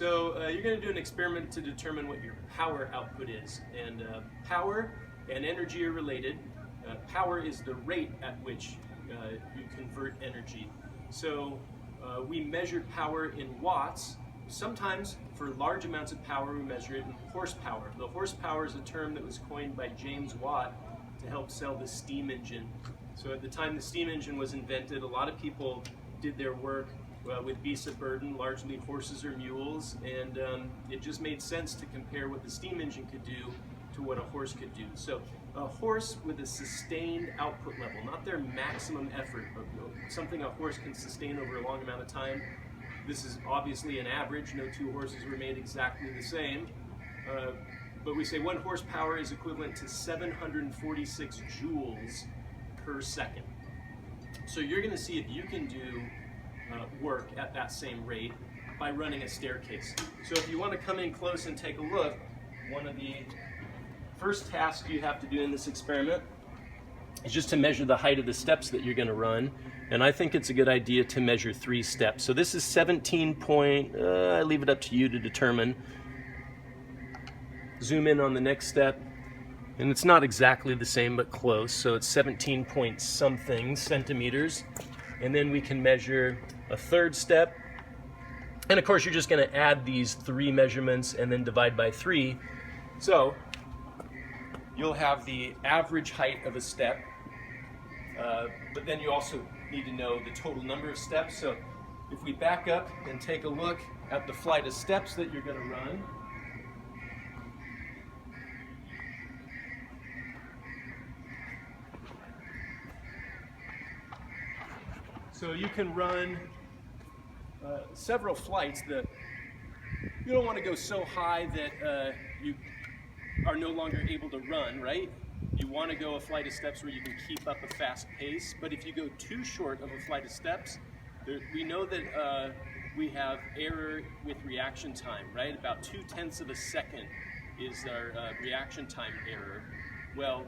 So you're going to do an experiment to determine what your power output is. And power and energy are related. Power is the rate at which you convert energy. So we measure power in watts. Sometimes for large amounts of power we measure it in horsepower. The horsepower is a term that was coined by James Watt to help sell the steam engine. So at the time the steam engine was invented, a lot of people did their work with beasts of burden, largely horses or mules, and it just made sense to compare what the steam engine could do to what a horse could do. So a horse with a sustained output level, not their maximum effort, but something a horse can sustain over a long amount of time. This is obviously an average, no two horses were made exactly the same, but we say 1 horsepower is equivalent to 746 joules per second. So you're going to see if you can do work at that same rate by running a staircase. So if you want to come in close and take a look, one of the first tasks you have to do in this experiment is just to measure the height of the steps that you're going to run. And I think it's a good idea to measure 3 steps. So this is 17 point, I leave it up to you to determine. Zoom in on the next step. And it's not exactly the same, but close. So it's 17 point something centimeters. And then we can measure a 3rd step. And of course, you're just going to add these 3 measurements and then divide by 3. So you'll have the average height of a step, but then you also need to know the total number of steps. So if we back up and take a look at the flight of steps that you're going to run, so you can run several flights. That you don't want to go so high that you are no longer able to run, right? You want to go a flight of steps where you can keep up a fast pace, but if you go too short of a flight of steps, we know that we have error with reaction time, right? About 0.2 of a second is our reaction time error. Well,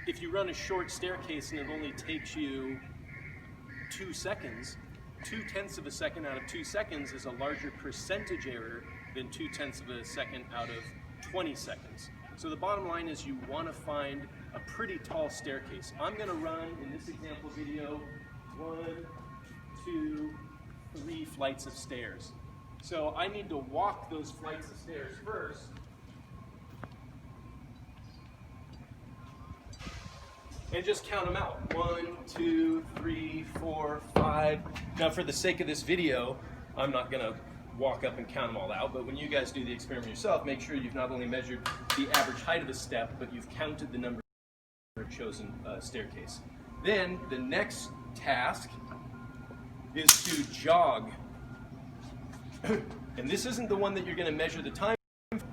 if you run a short staircase and it only takes you 2 seconds, 0.2 of a second out of 2 seconds is a larger percentage error than 0.2 of a second out of 20 seconds. So the bottom line is you want to find a pretty tall staircase. I'm going to run, in this example video, 1, 2, 3 flights of stairs. So I need to walk those flights of stairs first. And just count them out. 1, 2, 3, 4, 5. Now for the sake of this video, I'm not going to walk up and count them all out, but when you guys do the experiment yourself, make sure you've not only measured the average height of the step, but you've counted the number of chosen staircase. Then the next task is to jog. And this isn't the one that you're going to measure the time.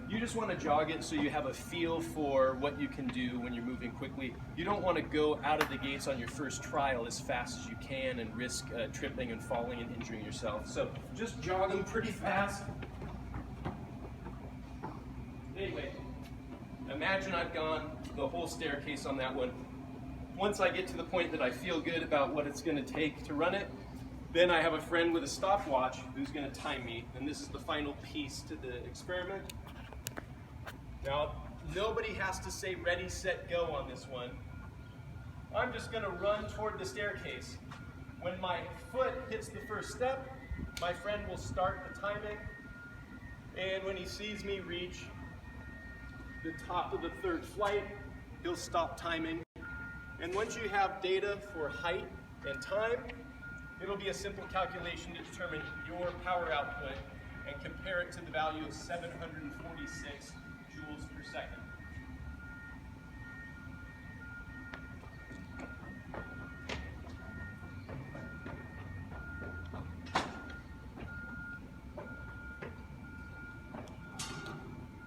You just want to jog it so you have a feel for what you can do when you're moving quickly. You don't want to go out of the gates on your first trial as fast as you can and risk tripping and falling and injuring yourself. So just jog them pretty fast. Anyway, imagine I've gone the whole staircase on that one. Once I get to the point that I feel good about what it's going to take to run it, then I have a friend with a stopwatch who's going to time me, and this is the final piece to the experiment. Now, nobody has to say ready, set, go on this one. I'm just going to run toward the staircase. When my foot hits the first step, my friend will start the timing, and when he sees me reach the top of the 3rd flight, he'll stop timing. And once you have data for height and time, it'll be a simple calculation to determine your power output and compare it to the value of 746 joules per second.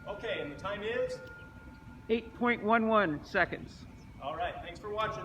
Okay, and the time is? 8.11 seconds. All right, thanks for watching.